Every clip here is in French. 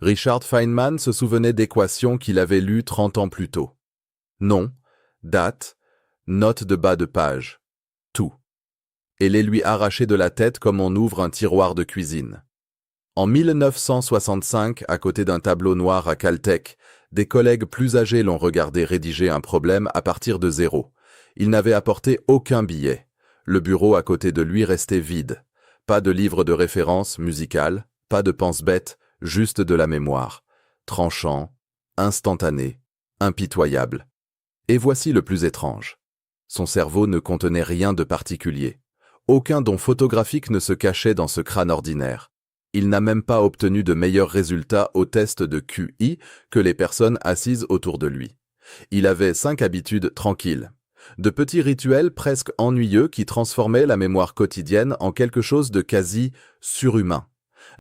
Richard Feynman se souvenait d'équations qu'il avait lues 30 ans plus tôt. Nom, date, note de bas de page. Tout. Et les lui arracher de la tête comme on ouvre un tiroir de cuisine. En 1965, à côté d'un tableau noir à Caltech, des collègues plus âgés l'ont regardé rédiger un problème à partir de zéro. Il n'avait apporté aucun billet. Le bureau à côté de lui restait vide. Pas de livre de référence musical, pas de pense-bête, juste de la mémoire. Tranchant, instantané, impitoyable. Et voici le plus étrange. Son cerveau ne contenait rien de particulier. Aucun don photographique ne se cachait dans ce crâne ordinaire. Il n'a même pas obtenu de meilleurs résultats au test de QI que les personnes assises autour de lui. Il avait 5 habitudes tranquilles. De petits rituels presque ennuyeux qui transformaient la mémoire quotidienne en quelque chose de quasi surhumain.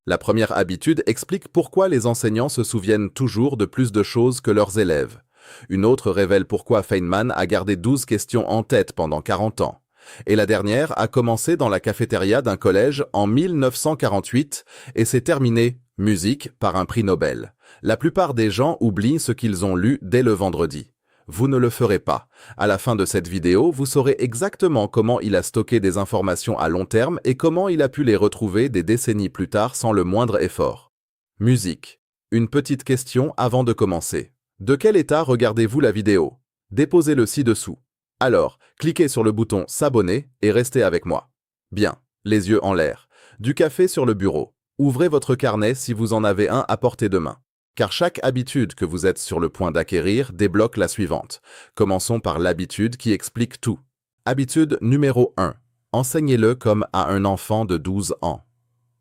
La première habitude explique pourquoi les enseignants se souviennent toujours de plus de choses que leurs élèves. Une autre révèle pourquoi Feynman a gardé 12 questions en tête pendant 40 ans. Et la dernière a commencé dans la cafétéria d'un collège en 1948 et s'est terminée, musique, par un prix Nobel. La plupart des gens oublient ce qu'ils ont lu dès le vendredi. Vous ne le ferez pas. À la fin de cette vidéo, vous saurez exactement comment il a stocké des informations à long terme et comment il a pu les retrouver des décennies plus tard sans le moindre effort. Musique. Une petite question avant de commencer. De quel état regardez-vous la vidéo? Déposez-le ci-dessous. Alors, cliquez sur le bouton « S'abonner » et restez avec moi. Bien, les yeux en l'air. Du café sur le bureau. Ouvrez votre carnet si vous en avez un à portée de main. Car chaque habitude que vous êtes sur le point d'acquérir débloque la suivante. Commençons par l'habitude qui explique tout. Habitude numéro 1. Enseignez-le comme à un enfant de 12 ans.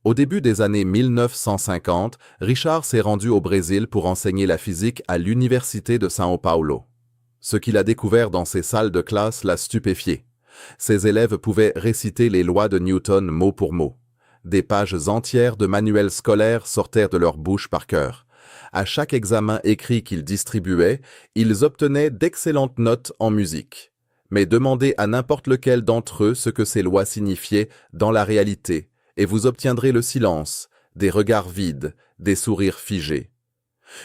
Au début des années 1950, Richard s'est rendu au Brésil pour enseigner la physique à l'université de São Paulo. Ce qu'il a découvert dans ses salles de classe l'a stupéfié. Ses élèves pouvaient réciter les lois de Newton mot pour mot. Des pages entières de manuels scolaires sortaient de leur bouche par cœur. À chaque examen écrit qu'ils distribuaient, ils obtenaient d'excellentes notes en musique. Mais demandez à n'importe lequel d'entre eux ce que ces lois signifiaient dans la réalité, et vous obtiendrez le silence, des regards vides, des sourires figés.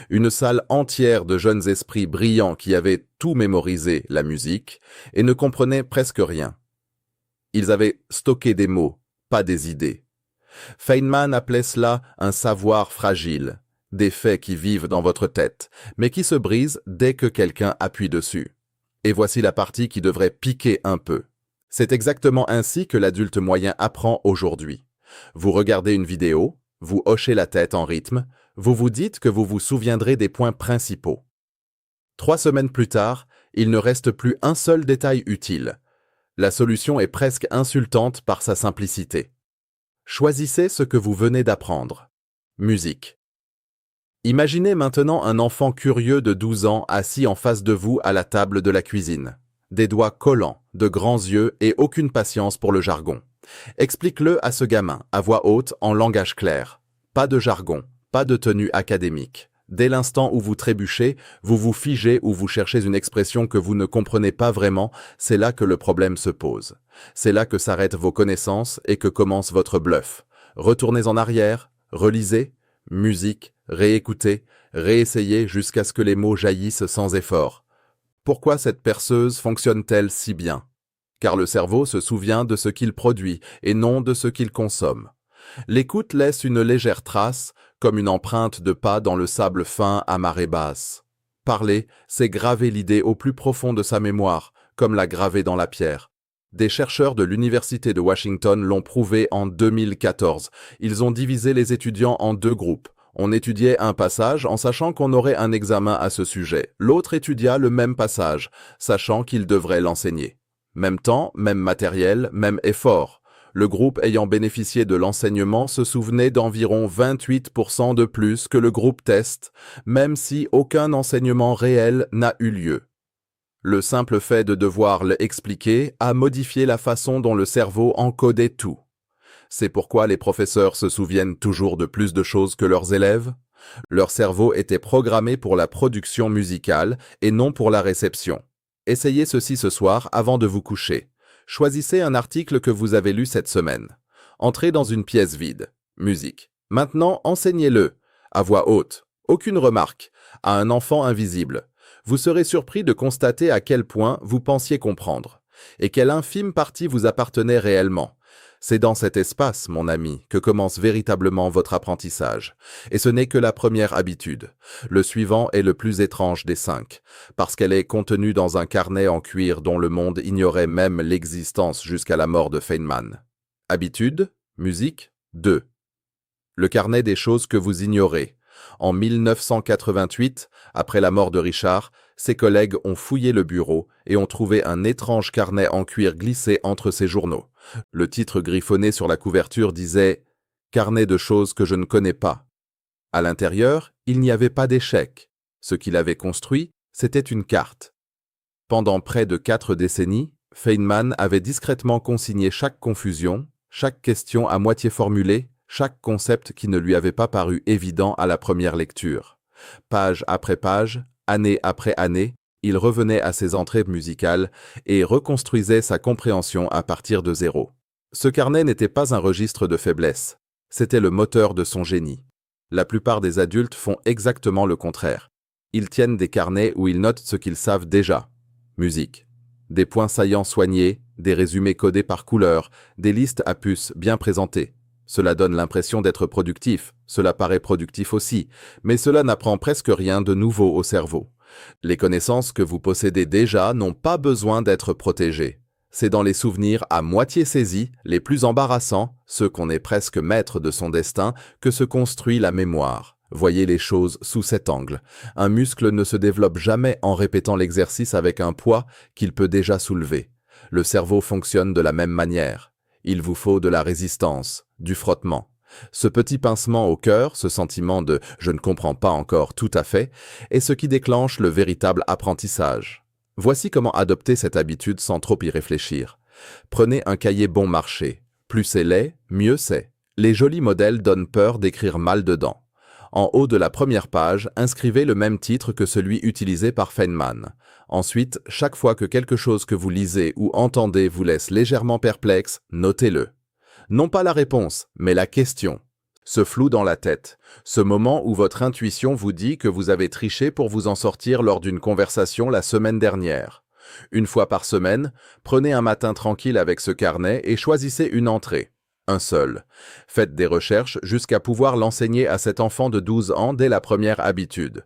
Une salle entière de jeunes esprits brillants qui avaient tout mémorisé, la musique, et ne comprenaient presque rien. Ils avaient stocké des mots, pas des idées. Feynman appelait cela un savoir fragile, des faits qui vivent dans votre tête, mais qui se brisent dès que quelqu'un appuie dessus. Et voici la partie qui devrait piquer un peu. C'est exactement ainsi que l'adulte moyen apprend aujourd'hui. Vous regardez une vidéo, vous hochez la tête en rythme, vous vous dites que vous vous souviendrez des points principaux. 3 semaines plus tard, il ne reste plus un seul détail utile. La solution est presque insultante par sa simplicité. Choisissez ce que vous venez d'apprendre. Musique. Imaginez maintenant un enfant curieux de 12 ans assis en face de vous à la table de la cuisine. Des doigts collants, de grands yeux et aucune patience pour le jargon. Explique-le à ce gamin, à voix haute, en langage clair. Pas de jargon, pas de tenue académique. Dès l'instant où vous trébuchez, vous vous figez ou vous cherchez une expression que vous ne comprenez pas vraiment, c'est là que le problème se pose. C'est là que s'arrêtent vos connaissances et que commence votre bluff. Retournez en arrière, relisez, musique, réécoutez, réessayez jusqu'à ce que les mots jaillissent sans effort. Pourquoi cette perceuse fonctionne-t-elle si bien? Car le cerveau se souvient de ce qu'il produit et non de ce qu'il consomme. L'écoute laisse une légère trace, comme une empreinte de pas dans le sable fin à marée basse. Parler, c'est graver l'idée au plus profond de sa mémoire, comme la graver dans la pierre. Des chercheurs de l'Université de Washington l'ont prouvé en 2014. Ils ont divisé les étudiants en 2 groupes. On étudiait un passage en sachant qu'on aurait un examen à ce sujet. L'autre étudia le même passage, sachant qu'il devrait l'enseigner. Même temps, même matériel, même effort. Le groupe ayant bénéficié de l'enseignement se souvenait d'environ 28% de plus que le groupe test, même si aucun enseignement réel n'a eu lieu. Le simple fait de devoir l'expliquer a modifié la façon dont le cerveau encodait tout. C'est pourquoi les professeurs se souviennent toujours de plus de choses que leurs élèves. Leur cerveau était programmé pour la production musicale et non pour la réception. Essayez ceci ce soir avant de vous coucher. Choisissez un article que vous avez lu cette semaine. Entrez dans une pièce vide. Musique. Maintenant, enseignez-le, à voix haute, Aucune remarque à un enfant invisible. Vous serez surpris de constater à quel point vous pensiez comprendre, et quelle infime partie vous appartenait réellement. C'est dans cet espace, mon ami, que commence véritablement votre apprentissage. Et ce n'est que la première habitude. Le suivant est le plus étrange des 5, parce qu'elle est contenue dans un carnet en cuir dont le monde ignorait même l'existence jusqu'à la mort de Feynman. Habitude, musique, 2. Le carnet des choses que vous ignorez. En 1988, après la mort de Richard, ses collègues ont fouillé le bureau et ont trouvé un étrange carnet en cuir glissé entre ses journaux. Le titre griffonné sur la couverture disait « Carnet de choses que je ne connais pas ». À l'intérieur, il n'y avait pas d'échec. Ce qu'il avait construit, c'était une carte. Pendant près de 4 décennies, Feynman avait discrètement consigné chaque confusion, chaque question à moitié formulée, chaque concept qui ne lui avait pas paru évident à la première lecture. Page après page, année après année, il revenait à ses entrées musicales et reconstruisait sa compréhension à partir de zéro. Ce carnet n'était pas un registre de faiblesse, c'était le moteur de son génie. La plupart des adultes font exactement le contraire. Ils tiennent des carnets où ils notent ce qu'ils savent déjà. Musique. Des points saillants soignés, des résumés codés par couleur, des listes à puces bien présentées. Cela donne l'impression d'être productif, cela paraît productif aussi, mais cela n'apprend presque rien de nouveau au cerveau. Les connaissances que vous possédez déjà n'ont pas besoin d'être protégées. C'est dans les souvenirs à moitié saisis, les plus embarrassants, ceux qu'on est presque maître de son destin, que se construit la mémoire. Voyez les choses sous cet angle. Un muscle ne se développe jamais en répétant l'exercice avec un poids qu'il peut déjà soulever. Le cerveau fonctionne de la même manière. Il vous faut de la résistance, du frottement. Ce petit pincement au cœur, ce sentiment de « je ne comprends pas encore tout à fait » est ce qui déclenche le véritable apprentissage. Voici comment adopter cette habitude sans trop y réfléchir. Prenez un cahier bon marché. Plus c'est laid, mieux c'est. Les jolis modèles donnent peur d'écrire mal dedans. En haut de la première page, inscrivez le même titre que celui utilisé par Feynman. Ensuite, chaque fois que quelque chose que vous lisez ou entendez vous laisse légèrement perplexe, notez-le. Non pas la réponse, mais la question. Ce flou dans la tête, ce moment où votre intuition vous dit que vous avez triché pour vous en sortir lors d'une conversation la semaine dernière. Une fois par semaine, prenez un matin tranquille avec ce carnet et choisissez une entrée. Un seul. Faites des recherches jusqu'à pouvoir l'enseigner à cet enfant de 12 ans dès la première habitude.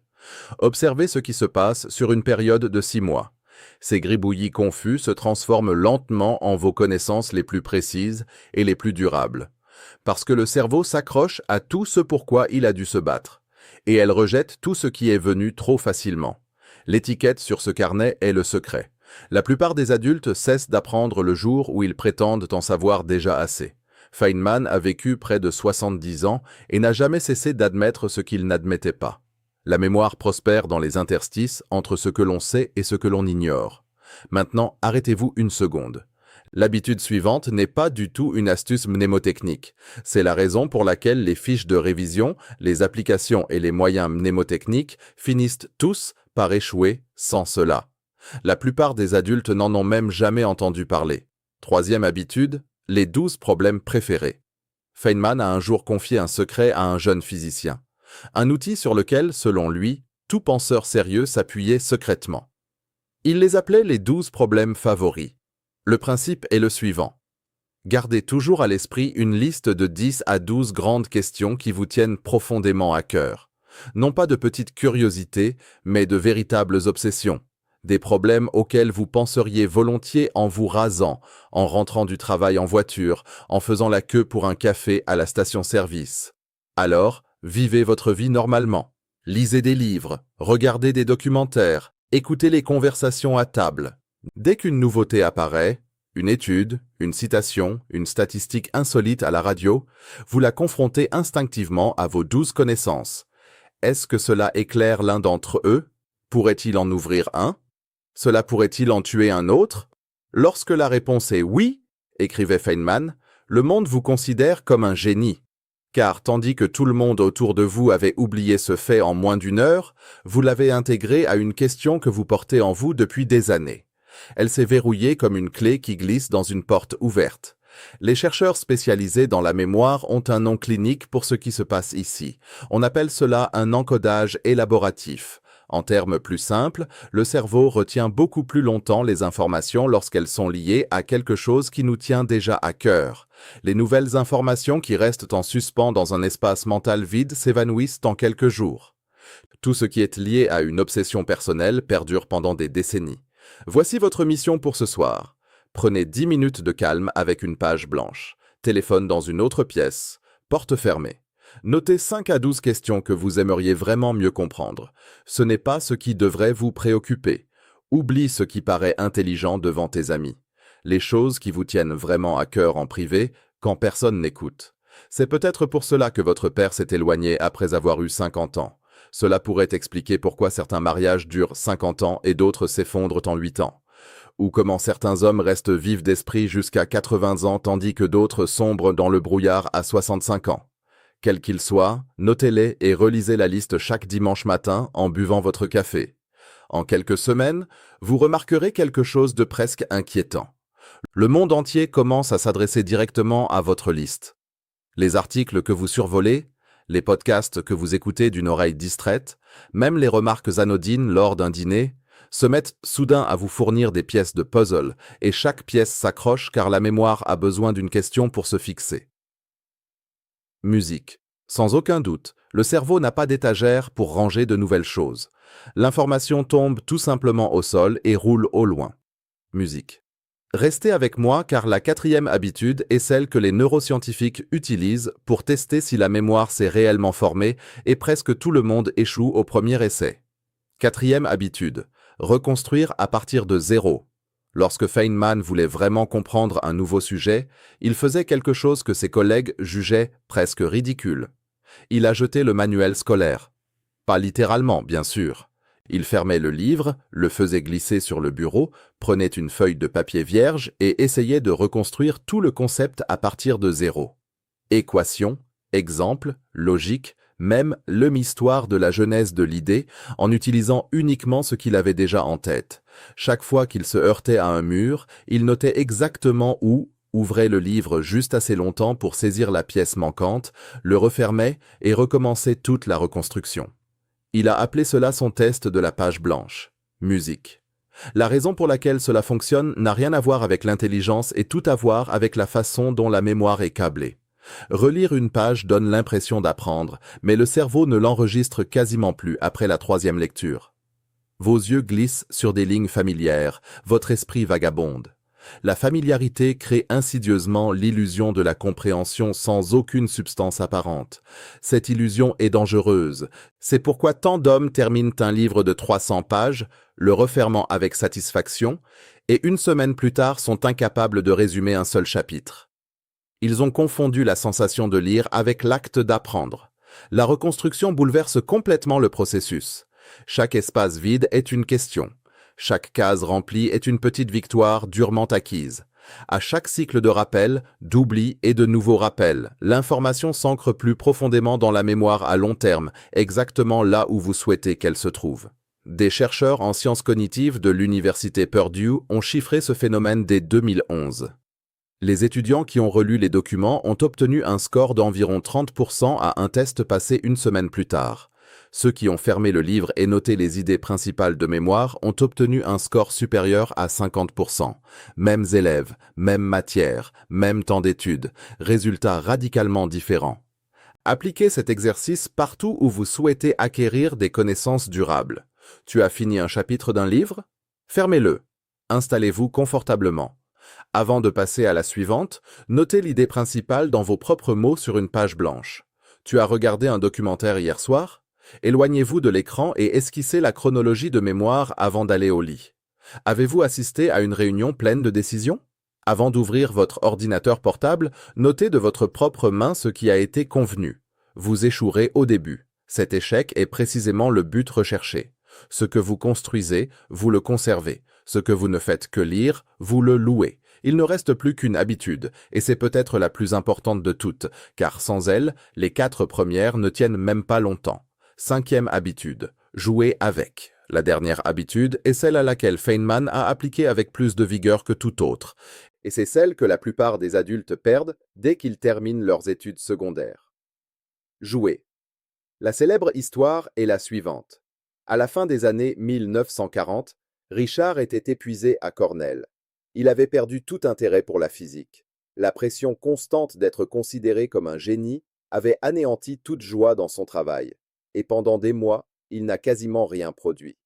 Observez ce qui se passe sur une période de 6 mois. Ces gribouillis confus se transforment lentement en vos connaissances les plus précises et les plus durables. Parce que le cerveau s'accroche à tout ce pourquoi il a dû se battre. Et elle rejette tout ce qui est venu trop facilement. L'étiquette sur ce carnet est le secret. La plupart des adultes cessent d'apprendre le jour où ils prétendent en savoir déjà assez. Feynman a vécu près de 70 ans et n'a jamais cessé d'admettre ce qu'il n'admettait pas. La mémoire prospère dans les interstices entre ce que l'on sait et ce que l'on ignore. Maintenant, arrêtez-vous une seconde. L'habitude suivante n'est pas du tout une astuce mnémotechnique. C'est la raison pour laquelle les fiches de révision, les applications et les moyens mnémotechniques finissent tous par échouer sans cela. La plupart des adultes n'en ont même jamais entendu parler. Troisième habitude, les 12 problèmes préférés. Feynman a un jour confié un secret à un jeune physicien. Un outil sur lequel, selon lui, tout penseur sérieux s'appuyait secrètement. Il les appelait les 12 problèmes favoris. Le principe est le suivant. Gardez toujours à l'esprit une liste de 10 à 12 grandes questions qui vous tiennent profondément à cœur. Non pas de petites curiosités, mais de véritables obsessions. Des problèmes auxquels vous penseriez volontiers en vous rasant, en rentrant du travail en voiture, en faisant la queue pour un café à la station-service. Alors, vivez votre vie normalement. Lisez des livres, regardez des documentaires, écoutez les conversations à table. Dès qu'une nouveauté apparaît, une étude, une citation, une statistique insolite à la radio, vous la confrontez instinctivement à vos 12 connaissances. Est-ce que cela éclaire l'un d'entre eux? Pourrait-il en ouvrir un? Cela pourrait-il en tuer un autre? Lorsque la réponse est oui, écrivait Feynman, le monde vous considère comme un génie. Car tandis que tout le monde autour de vous avait oublié ce fait en moins d'une heure, vous l'avez intégré à une question que vous portez en vous depuis des années. Elle s'est verrouillée comme une clé qui glisse dans une porte ouverte. Les chercheurs spécialisés dans la mémoire ont un nom clinique pour ce qui se passe ici. On appelle cela un encodage élaboratif. En termes plus simples, le cerveau retient beaucoup plus longtemps les informations lorsqu'elles sont liées à quelque chose qui nous tient déjà à cœur. Les nouvelles informations qui restent en suspens dans un espace mental vide s'évanouissent en quelques jours. Tout ce qui est lié à une obsession personnelle perdure pendant des décennies. Voici votre mission pour ce soir. Prenez 10 minutes de calme avec une page blanche. Téléphone dans une autre pièce. Porte fermée. Notez 5 à 12 questions que vous aimeriez vraiment mieux comprendre. Ce n'est pas ce qui devrait vous préoccuper. Oublie ce qui paraît intelligent devant tes amis. Les choses qui vous tiennent vraiment à cœur en privé, quand personne n'écoute. C'est peut-être pour cela que votre père s'est éloigné après avoir eu 50 ans. Cela pourrait expliquer pourquoi certains mariages durent 50 ans et d'autres s'effondrent en 8 ans. Ou comment certains hommes restent vifs d'esprit jusqu'à 80 ans tandis que d'autres sombrent dans le brouillard à 65 ans. Quels qu'ils soient, notez-les et relisez la liste chaque dimanche matin en buvant votre café. En quelques semaines, vous remarquerez quelque chose de presque inquiétant. Le monde entier commence à s'adresser directement à votre liste. Les articles que vous survolez, les podcasts que vous écoutez d'une oreille distraite, même les remarques anodines lors d'un dîner, se mettent soudain à vous fournir des pièces de puzzle, et chaque pièce s'accroche car la mémoire a besoin d'une question pour se fixer. Musique. Sans aucun doute, le cerveau n'a pas d'étagère pour ranger de nouvelles choses. L'information tombe tout simplement au sol et roule au loin. Musique. Restez avec moi car la 4e habitude est celle que les neuroscientifiques utilisent pour tester si la mémoire s'est réellement formée et presque tout le monde échoue au premier essai. 4e habitude. Reconstruire à partir de zéro. Lorsque Feynman voulait vraiment comprendre un nouveau sujet, il faisait quelque chose que ses collègues jugeaient presque ridicule. Il a jeté le manuel scolaire. Pas littéralement, bien sûr. Il fermait le livre, le faisait glisser sur le bureau, prenait une feuille de papier vierge et essayait de reconstruire tout le concept à partir de zéro. Équation, exemple, logique, même l'histoire de la genèse de l'idée, en utilisant uniquement ce qu'il avait déjà en tête. Chaque fois qu'il se heurtait à un mur, il notait exactement où, ouvrait le livre juste assez longtemps pour saisir la pièce manquante, le refermait et recommençait toute la reconstruction. Il a appelé cela son test de la page blanche. Musique. La raison pour laquelle cela fonctionne n'a rien à voir avec l'intelligence et tout à voir avec la façon dont la mémoire est câblée. Relire une page donne l'impression d'apprendre, mais le cerveau ne l'enregistre quasiment plus après la 3e lecture. Vos yeux glissent sur des lignes familières, votre esprit vagabonde. La familiarité crée insidieusement l'illusion de la compréhension sans aucune substance apparente. Cette illusion est dangereuse. C'est pourquoi tant d'hommes terminent un livre de 300 pages, le refermant avec satisfaction, et une semaine plus tard sont incapables de résumer un seul chapitre. Ils ont confondu la sensation de lire avec l'acte d'apprendre. La reconstruction bouleverse complètement le processus. Chaque espace vide est une question. Chaque case remplie est une petite victoire durement acquise. À chaque cycle de rappel, d'oubli et de nouveaux rappels, l'information s'ancre plus profondément dans la mémoire à long terme, exactement là où vous souhaitez qu'elle se trouve. Des chercheurs en sciences cognitives de l'université Purdue ont chiffré ce phénomène dès 2011. Les étudiants qui ont relu les documents ont obtenu un score d'environ 30% à un test passé une semaine plus tard. Ceux qui ont fermé le livre et noté les idées principales de mémoire ont obtenu un score supérieur à 50%. Mêmes élèves, même matière, même temps d'études, résultats radicalement différents. Appliquez cet exercice partout où vous souhaitez acquérir des connaissances durables. Tu as fini un chapitre d'un livre? Fermez-le. Installez-vous confortablement. Avant de passer à la suivante, notez l'idée principale dans vos propres mots sur une page blanche. Tu as regardé un documentaire hier soir? Éloignez-vous de l'écran et esquissez la chronologie de mémoire avant d'aller au lit. Avez-vous assisté à une réunion pleine de décisions? Avant d'ouvrir votre ordinateur portable, notez de votre propre main ce qui a été convenu. Vous échouerez au début. Cet échec est précisément le but recherché. Ce que vous construisez, vous le conservez. Ce que vous ne faites que lire, vous le louez. Il ne reste plus qu'une habitude, et c'est peut-être la plus importante de toutes, car sans elle, les 4 premières ne tiennent même pas longtemps. 5e habitude, jouer avec. La dernière habitude est celle à laquelle Feynman a appliqué avec plus de vigueur que tout autre, et c'est celle que la plupart des adultes perdent dès qu'ils terminent leurs études secondaires. Jouer. La célèbre histoire est la suivante. À la fin des années 1940, Richard était épuisé à Cornell. Il avait perdu tout intérêt pour la physique. La pression constante d'être considéré comme un génie avait anéanti toute joie dans son travail, et pendant des mois, il n'a quasiment rien produit.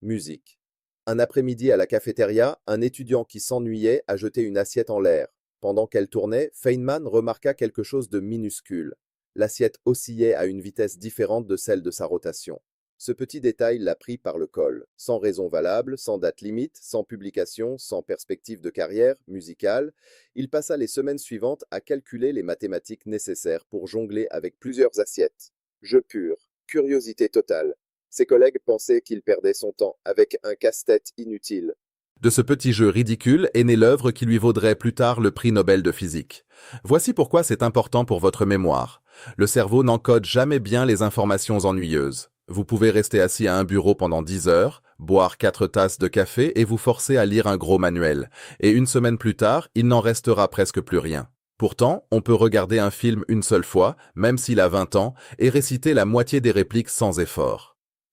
Musique. Un après-midi à la cafétéria, un étudiant qui s'ennuyait a jeté une assiette en l'air. Pendant qu'elle tournait, Feynman remarqua quelque chose de minuscule. L'assiette oscillait à une vitesse différente de celle de sa rotation. Ce petit détail l'a pris par le col, sans raison valable, sans date limite, sans publication, sans perspective de carrière musicale. Il passa les semaines suivantes à calculer les mathématiques nécessaires pour jongler avec plusieurs assiettes. Jeu pur, curiosité totale. Ses collègues pensaient qu'il perdait son temps avec un casse-tête inutile. De ce petit jeu ridicule est née l'œuvre qui lui vaudrait plus tard le prix Nobel de physique. Voici pourquoi c'est important pour votre mémoire. Le cerveau n'encode jamais bien les informations ennuyeuses. Vous pouvez rester assis à un bureau pendant 10 heures, boire 4 tasses de café et vous forcer à lire un gros manuel. Et une semaine plus tard, il n'en restera presque plus rien. Pourtant, on peut regarder un film une seule fois, même s'il a 20 ans, et réciter la moitié des répliques sans effort.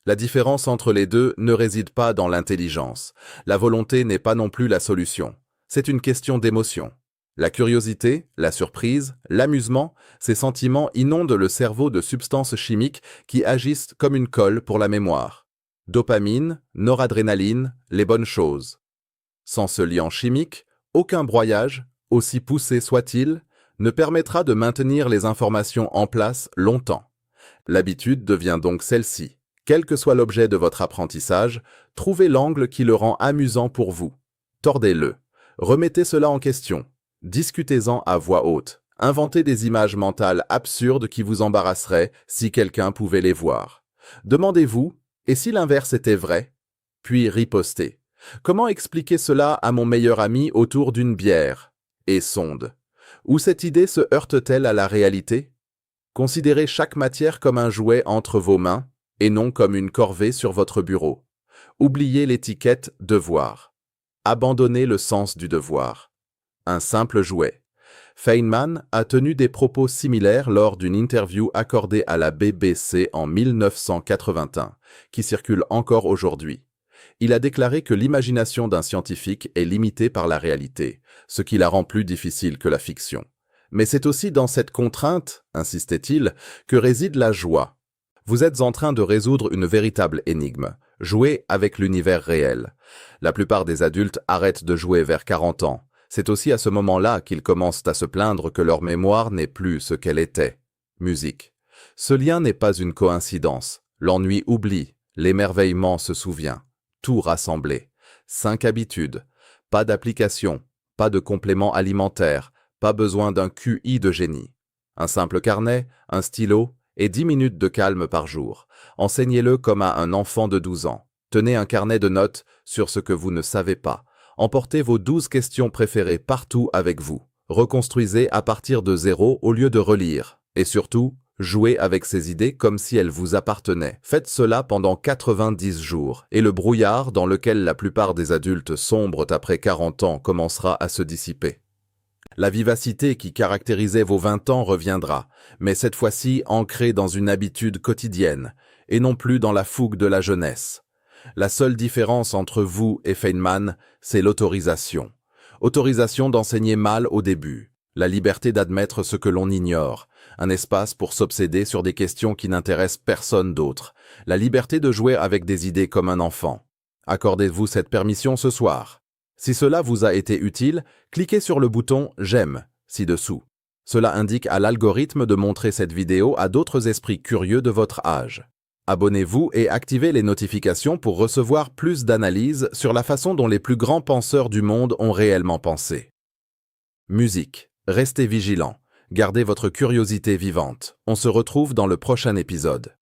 La différence entre les deux ne réside pas dans l'intelligence. La volonté n'est pas non plus la solution. C'est une question d'émotion. La curiosité, la surprise, l'amusement, ces sentiments inondent le cerveau de substances chimiques qui agissent comme une colle pour la mémoire. Dopamine, noradrénaline, les bonnes choses. Sans ce lien chimique, aucun broyage, aussi poussé soit-il, ne permettra de maintenir les informations en place longtemps. L'habitude devient donc celle-ci. Quel que soit l'objet de votre apprentissage, trouvez l'angle qui le rend amusant pour vous. Tordez-le. Remettez cela en question. Discutez-en à voix haute. Inventez des images mentales absurdes qui vous embarrasseraient si quelqu'un pouvait les voir. Demandez-vous, et si l'inverse était vrai? Puis ripostez. Comment expliquer cela à mon meilleur ami autour d'une bière? Et sonde. Où cette idée se heurte-t-elle à la réalité? Considérez chaque matière comme un jouet entre vos mains, et non comme une corvée sur votre bureau. Oubliez l'étiquette « devoir ». Abandonnez le sens du devoir. Un simple jouet. Feynman a tenu des propos similaires lors d'une interview accordée à la BBC en 1981, qui circule encore aujourd'hui. Il a déclaré que l'imagination d'un scientifique est limitée par la réalité, ce qui la rend plus difficile que la fiction. Mais c'est aussi dans cette contrainte, insistait-il, que réside la joie. Vous êtes en train de résoudre une véritable énigme. Jouer avec l'univers réel. La plupart des adultes arrêtent de jouer vers 40 ans. C'est aussi à ce moment-là qu'ils commencent à se plaindre que leur mémoire n'est plus ce qu'elle était. Musique. Ce lien n'est pas une coïncidence. L'ennui oublie, l'émerveillement se souvient. Tout rassemblé. 5 habitudes. Pas d'application, pas de complément alimentaire, pas besoin d'un QI de génie. Un simple carnet, un stylo et 10 minutes de calme par jour. Enseignez-le comme à un enfant de 12 ans. Tenez un carnet de notes sur ce que vous ne savez pas. Emportez vos 12 questions préférées partout avec vous. Reconstruisez à partir de zéro au lieu de relire. Et surtout, jouez avec ces idées comme si elles vous appartenaient. Faites cela pendant 90 jours, et le brouillard dans lequel la plupart des adultes sombrent après 40 ans commencera à se dissiper. La vivacité qui caractérisait vos 20 ans reviendra, mais cette fois-ci ancrée dans une habitude quotidienne, et non plus dans la fougue de la jeunesse. La seule différence entre vous et Feynman, c'est l'autorisation. Autorisation d'enseigner mal au début, la liberté d'admettre ce que l'on ignore, un espace pour s'obséder sur des questions qui n'intéressent personne d'autre, la liberté de jouer avec des idées comme un enfant. Accordez-vous cette permission ce soir. Si cela vous a été utile, cliquez sur le bouton « J'aime » ci-dessous. Cela indique à l'algorithme de montrer cette vidéo à d'autres esprits curieux de votre âge. Abonnez-vous et activez les notifications pour recevoir plus d'analyses sur la façon dont les plus grands penseurs du monde ont réellement pensé. Musique. Restez vigilants. Gardez votre curiosité vivante. On se retrouve dans le prochain épisode.